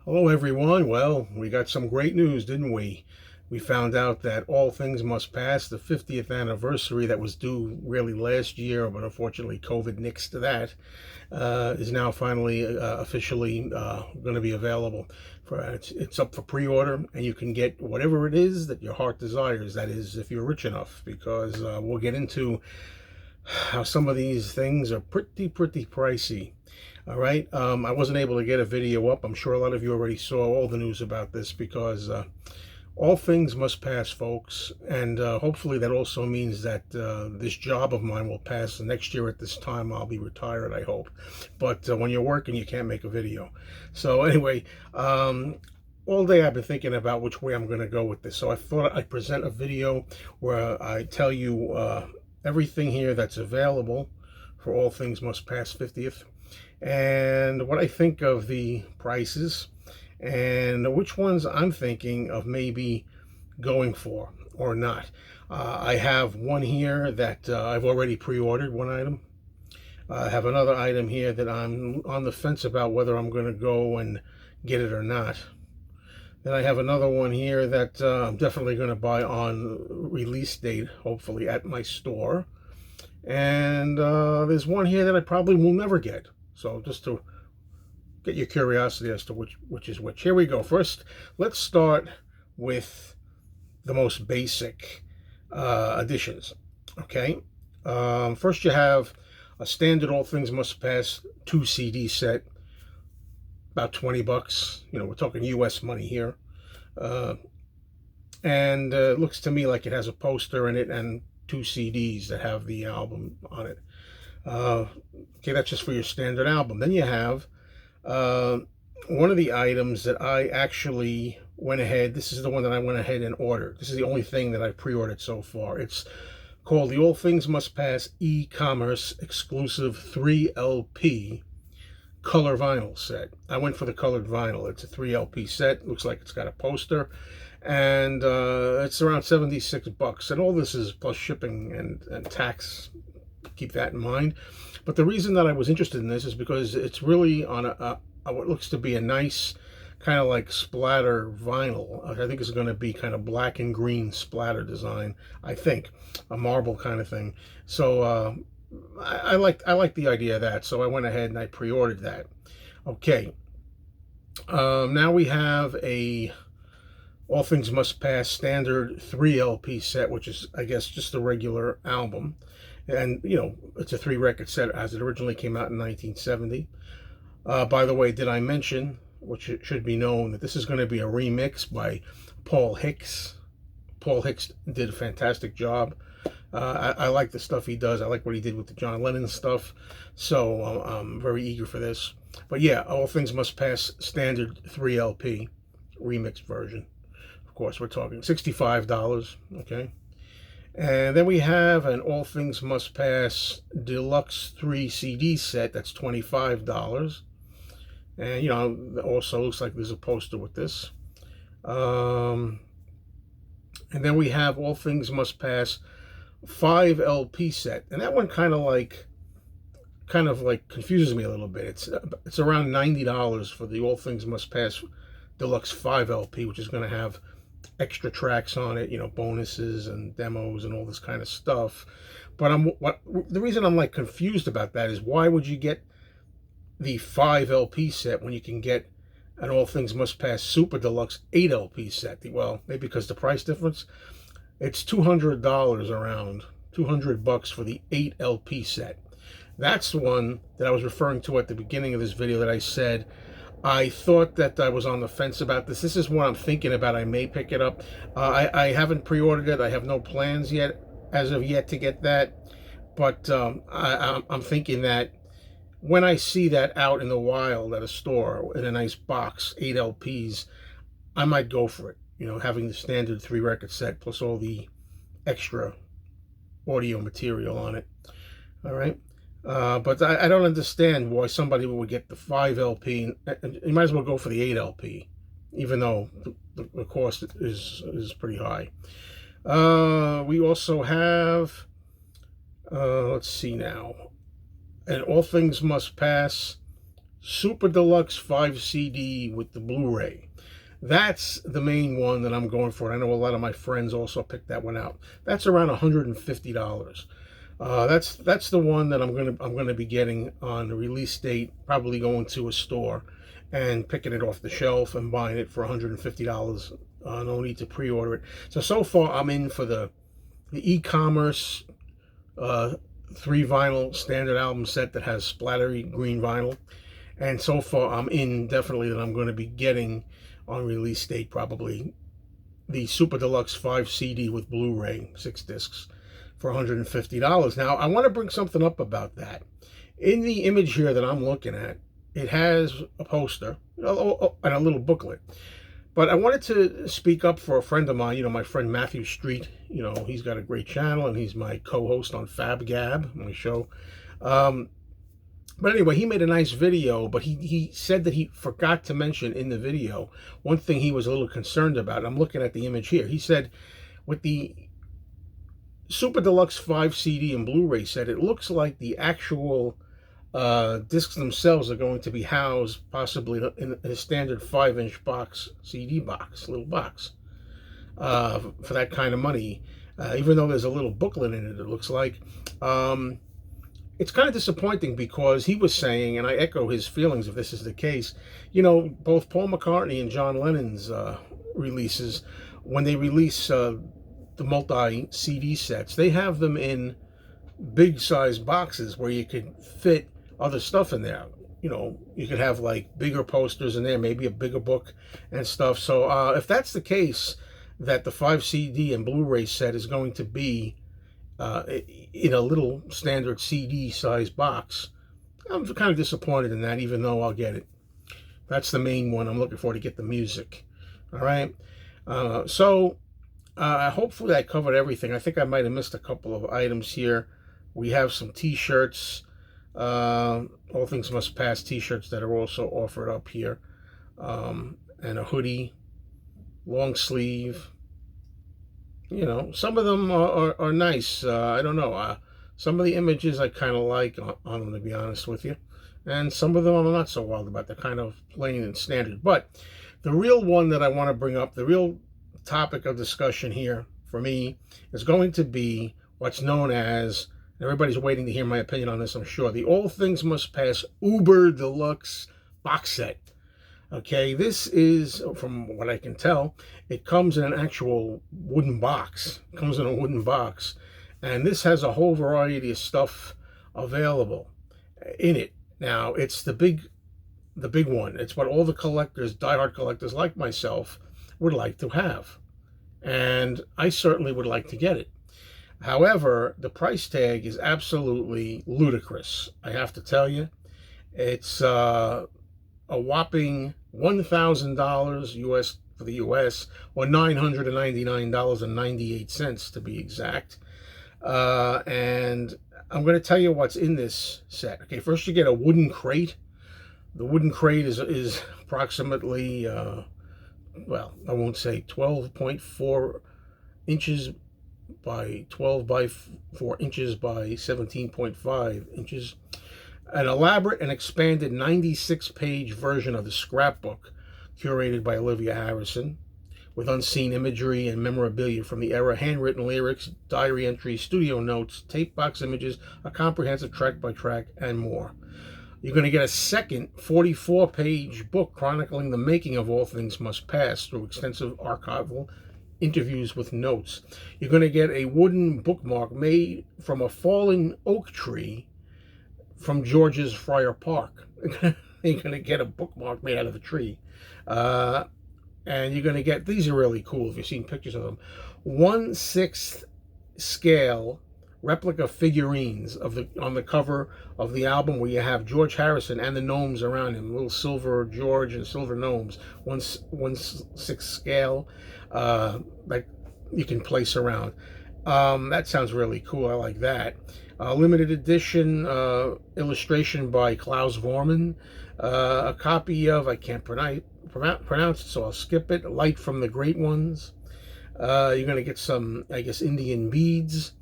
Hello, everyone. Well, we got some great news, didn't we? We found out that All Things Must Pass, the 50th anniversary that was due really last year, but unfortunately COVID nixed that, is now finally officially going to be available. It's up for pre-order, and you can get whatever it is that your heart desires. That is, if you're rich enough, because we'll get into how some of these things are pretty pricey. All right. I wasn't able to get a video up. I'm sure a lot of you already saw all the news about this because all things must pass, folks. And hopefully that also means that this job of mine will pass. Next year at this time, I'll be retired, I hope. But when you're working, you can't make a video. So anyway, all day I've been thinking about which way I'm going to go with this. So I thought I'd present a video where I tell you everything here that's available for All Things Must Pass 50th. And what I think of the prices and which ones I'm thinking of maybe going for or not. I have one here that I've already pre-ordered, one item. I have another item here that I'm on the fence about whether I'm going to go and get it or not. Then I have another one here that I'm definitely going to buy on release date, hopefully at my store. And there's one here that I probably will never get. So just to get your curiosity as to which is which. Here we go. First, let's start with the most basic additions. Okay. First, you have a standard All Things Must Pass 2 CD set, about 20 bucks. You know, we're talking US money here. And it looks to me like it has a poster in it and 2 CDs that have the album on it. Okay, that's just for your standard album. Then you have one of the items that I actually went ahead. This is the one that I went ahead and ordered. This is the only thing that I pre-ordered so far. It's called the All Things Must Pass e-commerce exclusive 3LP color vinyl set. I went for the colored vinyl. It's a 3LP set. Looks like it's got a poster. And it's around 76 bucks. And all this is plus shipping and tax. Keep that in mind. But the reason that I was interested in this is because it's really on a what looks to be a nice kind of like splatter vinyl. I think it's going to be kind of black and green splatter design. I think a marble kind of thing. So I like the idea of that. So I went ahead and I pre-ordered that. Okay. Now we have a All Things Must Pass standard 3LP set, which is, I guess, just the regular album. And, you know, it's a 3-record set as it originally came out in 1970. By the way, did I mention, which it should be known, that this is going to be a remix by Paul Hicks. Paul Hicks did a fantastic job. I like the stuff he does. I like what he did with the John Lennon stuff. So I'm very eager for this. But yeah, All Things Must Pass standard 3LP remix version. Of course, we're talking $65, okay? And then we have an All Things Must Pass Deluxe 3 CD set. That's $25. And, you know, also looks like there's a poster with this. And then we have All Things Must Pass 5 LP set. And that one kind of like confuses me a little bit. It's around $90 for the All Things Must Pass Deluxe 5 LP, which is going to have extra tracks on it, you know, bonuses and demos and all this kind of stuff. But the reason I'm like confused about that is, why would you get the 5 LP set when you can get an All Things Must Pass Super Deluxe 8 LP set? Well, maybe because the price difference. It's $200 around, 200 bucks for the 8 LP set. That's the one that I was referring to at the beginning of this video that I said I thought that I was on the fence about this. This is what I'm thinking about. I may pick it up. I haven't pre-ordered it. I have no plans yet, as of yet, to get that. But I'm thinking that when I see that out in the wild at a store in a nice box, 8 LPs, I might go for it. You know, having the standard 3-record set plus all the extra audio material on it. All right. But I don't understand why somebody would get the 5 LP. You might as well go for the 8 LP, even though the cost is pretty high. We also have, let's see now, and All Things Must Pass Super Deluxe 5 CD with the Blu-ray. That's the main one that I'm going for. I know a lot of my friends also picked that one out. That's around $150. That's the one that I'm gonna be getting on the release date. Probably going to a store and picking it off the shelf and buying it for $150. No need to pre-order it. So far I'm in for the e-commerce 3 vinyl standard album set that has splattery green vinyl. And so far I'm in definitely that I'm going to be getting on release date probably the Super Deluxe 5 CD with Blu-ray 6 discs for $150. Now I want to bring something up about that. In the image here that I'm looking at, it has a poster and a little booklet. But I wanted to speak up for a friend of mine, my friend Matthew Street. He's got a great channel and he's my co-host on FabGab, my show. But anyway, he made a nice video, but he said that he forgot to mention in the video one thing he was a little concerned about. I'm looking at the image here. He said with the Super Deluxe 5 CD and Blu-ray set, it looks like the actual discs themselves are going to be housed possibly in a standard 5-inch box, CD box, little box, for that kind of money. Even though there's a little booklet in it looks like. It's kind of disappointing because he was saying, and I echo his feelings if this is the case, both Paul McCartney and John Lennon's releases, when they release the multi-CD sets, they have them in big size boxes where you could fit other stuff in there. You could have like bigger posters in there, maybe a bigger book and stuff. So if that's the case, that the 5 CD and Blu-ray set is going to be in a little standard CD size box, I'm kind of disappointed in that, even though I'll get it. That's the main one I'm looking for, to get the music. All right. Hopefully I covered everything. I think I might have missed a couple of items here. We have some t-shirts, All Things Must Pass t-shirts that are also offered up here, and a hoodie, long sleeve. Some of them are nice. I don't know. Some of the images I kind of like on them, to be honest with you. And some of them I'm not so wild about. They're kind of plain and standard. But the real one that I want to bring up, the real topic of discussion here for me, is going to be what's known as, everybody's waiting to hear my opinion on this, I'm sure, the All Things Must Pass Uber Deluxe box set. Okay, this is, from what I can tell, it comes in an actual wooden box. It comes in a wooden box. And this has a whole variety of stuff available in it. Now, it's the big one. It's what all the collectors, diehard collectors like myself, would like to have. And I certainly would like to get it. However, the price tag is absolutely ludicrous, I have to tell you. It's a whopping $1,000 US for the US, or $999.98 to be exact. And I'm going to tell you what's in this set. Okay, first you get a wooden crate. The wooden crate is approximately, well, I won't say 12.4 inches by 12 by 4 inches by 17.5 inches. An elaborate and expanded 96-page version of the scrapbook curated by Olivia Harrison, with unseen imagery and memorabilia from the era, handwritten lyrics, diary entries, studio notes, tape box images, a comprehensive track-by-track, and more. You're going to get a second 44-page book chronicling the making of All Things Must Pass through extensive archival interviews with notes. You're going to get a wooden bookmark made from a fallen oak tree from George's Friar Park. You're going to get a bookmark made out of a tree. And you're going to get, these are really cool if you've seen pictures of them, 1/6 scale replica figurines on the cover of the album, where you have George Harrison and the gnomes around him, little silver George and silver gnomes, 1/6 scale, that you can place around. That sounds really cool. I like that. Limited edition illustration by Klaus Vormann. A copy of, I can't pronounce it, so I'll skip it, Light from the Great Ones. You're going to get some, I guess, Indian beads.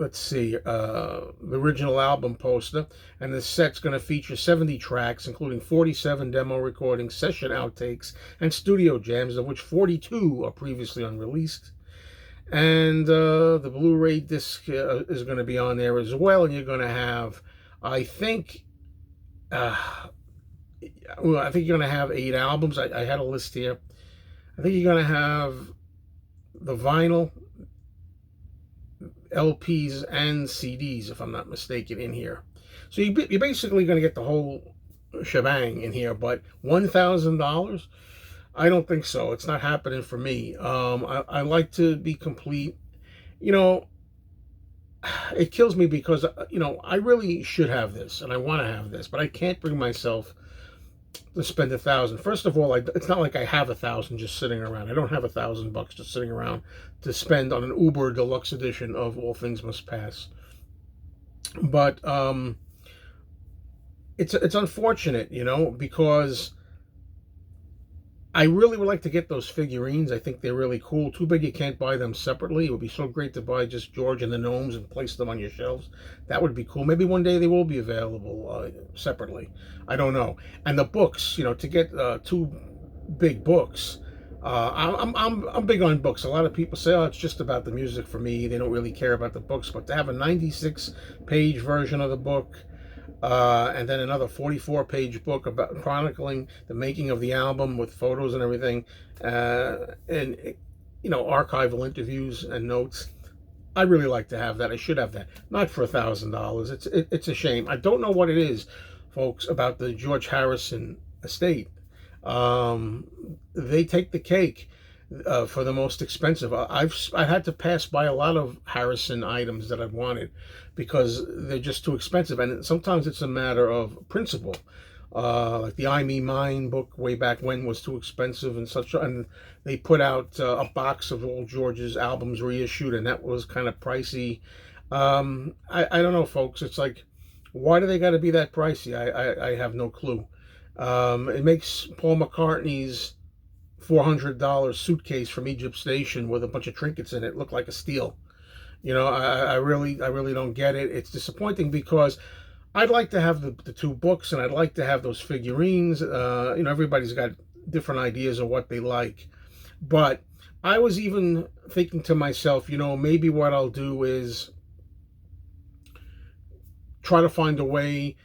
let's see, the original album poster, and the set's going to feature 70 tracks, including 47 demo recordings, session outtakes, and studio jams, of which 42 are previously unreleased. And the Blu-ray disc is going to be on there as well, and you're going to have, I think, I think you're going to have 8 albums. I had a list here. I think you're going to have the vinyl, LPs, and CDs, if I'm not mistaken, in here. So you're basically going to get the whole shebang in here, but $1,000? I don't think so. It's not happening for me. I like to be complete. You know, it kills me because, I really should have this, and I want to have this, but I can't bring myself to spend $1,000. First of all, it's not like I have $1,000 just sitting around. I don't have $1,000 just sitting around to spend on an Uber deluxe edition of All Things Must Pass. But it's unfortunate, because I really would like to get those figurines. I think they're really cool. Too bad you can't buy them separately. It would be so great to buy just George and the Gnomes and place them on your shelves. That would be cool. Maybe one day they will be available separately. I don't know. And the books, to get 2 big books. I'm big on books. A lot of people say, "Oh, it's just about the music for me." They don't really care about the books. But to have a 96-page version of the book, and then another 44-page book about chronicling the making of the album with photos and everything, and archival interviews and notes. I really like to have that. I should have that. Not for $1,000. It's a shame. I don't know what it is, folks, about the George Harrison estate. They take the cake for the most expensive. I've had to pass by a lot of Harrison items that I've wanted because they're just too expensive, and sometimes it's a matter of principle. Like the I Me Mine book way back when was too expensive and such, and they put out a box of all George's albums reissued, and that was kind of pricey. I don't know, folks. It's like, why do they got to be that pricey? I have no clue. It makes Paul McCartney's $400 suitcase from Egypt Station with a bunch of trinkets in it look like a steal. I really don't get it. It's disappointing because I'd like to have the 2 books, and I'd like to have those figurines. Everybody's got different ideas of what they like, but I was even thinking to myself, maybe what I'll do is try to find a way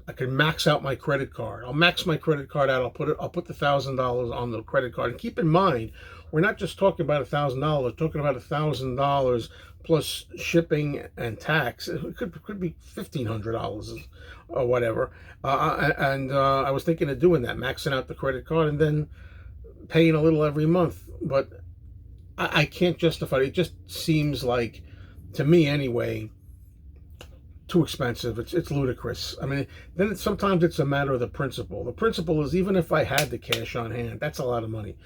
I can max out my credit card. I'll max my credit card out. I'll put the $1,000 on the credit card. And keep in mind, we're not just talking about $1,000. We're talking about $1,000 plus shipping and tax. It could be $1,500 or whatever. And I was thinking of doing that, maxing out the credit card and then paying a little every month. But I can't justify it. It just seems like, to me anyway, too expensive. It's ludicrous. I mean, then sometimes it's a matter of the principle. The principle is, even if I had the cash on hand, that's a lot of money.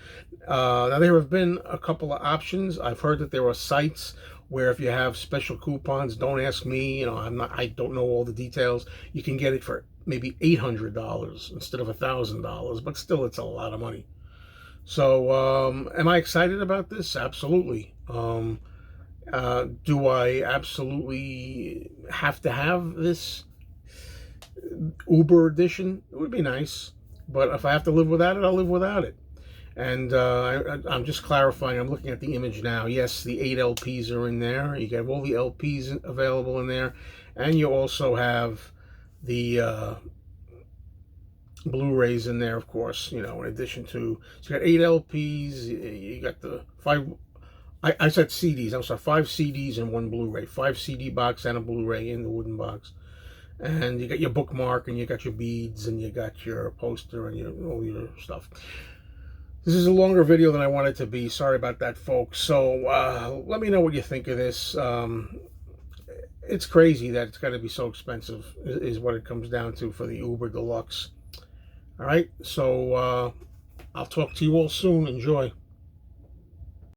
Now, there have been a couple of options. I've heard that there are sites where if you have special coupons, don't ask me, I don't know all the details. You can get it for maybe $800 instead of $1,000, but still, it's a lot of money. So, am I excited about this? Absolutely. Do I absolutely have to have this Uber edition? It would be nice, but if I have to live without it, I'll live without it. And I'm just clarifying. I'm looking at the image now. Yes, the 8 LPs are in there. You have all the LPs available in there, and you also have the Blu-rays in there, of course. In addition to, so you got 8 LPs. You got the 5. I said CDs. I'm sorry, 5 CDs and 1 Blu-ray. 5 CD box and a Blu-ray in the wooden box. And you got your bookmark, and you got your beads, and you got your poster, and all your stuff. This is a longer video than I want it to be. Sorry about that, folks. So let me know what you think of this. It's crazy that it's got to be so expensive, is what it comes down to for the Uber Deluxe. All right, so I'll talk to you all soon. Enjoy.